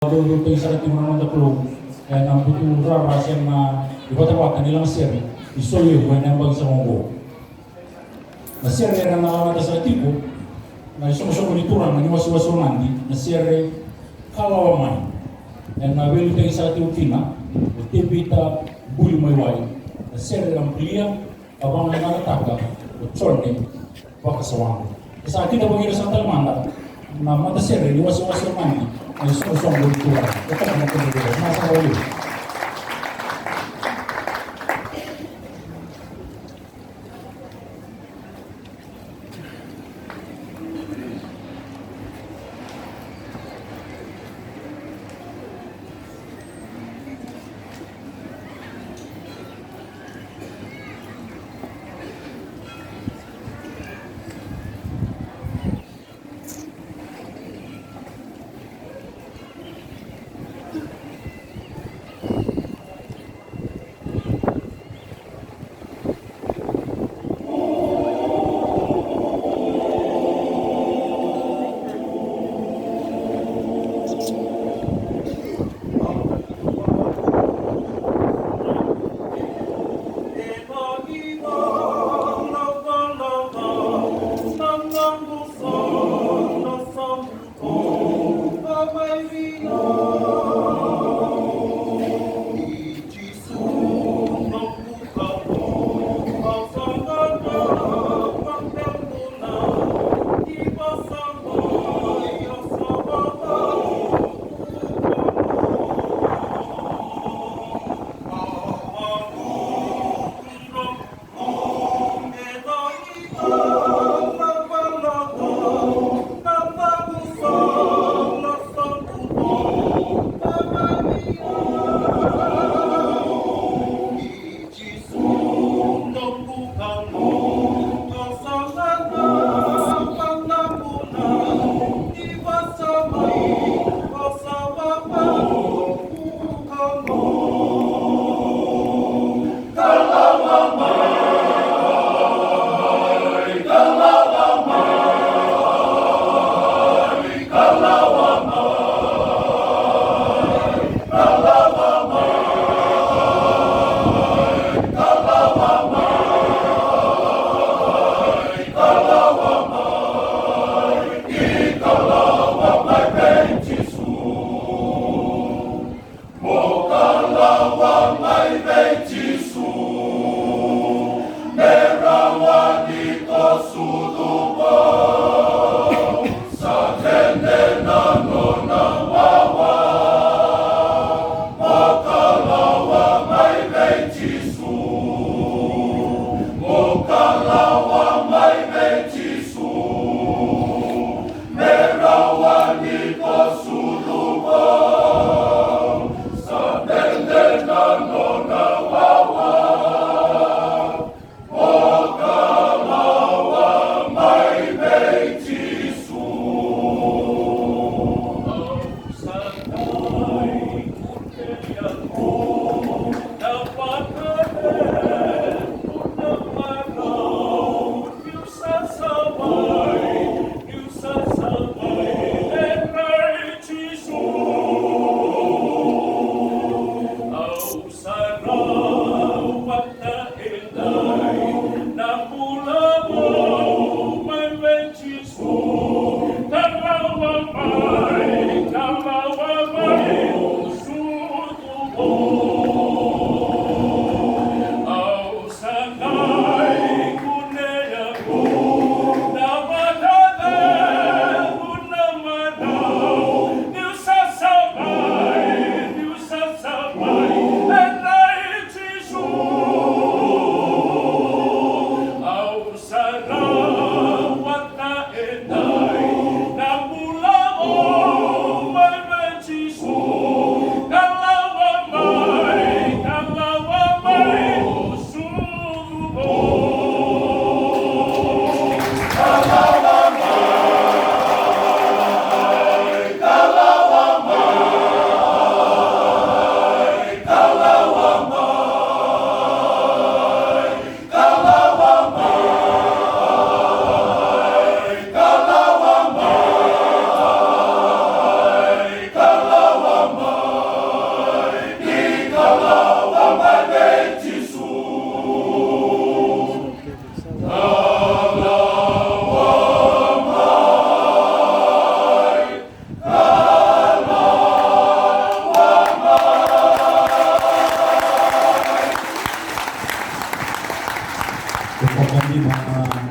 Luluto sa ating mga club, kaya ang butura rasyan na ibatawatan nilang sir, isuyo ko na bang sa monggo. Na sir na nakakata sa tipo, na isumusok ni turang na niwas-waso mandi, na sir kawawa man. Kaya na luluto sa ating tina, o tibita buli may way, na sir ang piliya, abang na nakataga, o tsorne, pakasawang. Sa akin na bagay sa talmanda, na mata sir, niwas-waso mandi, ay susong kultura. Ito ang mga nasa ulo. Oh, my God.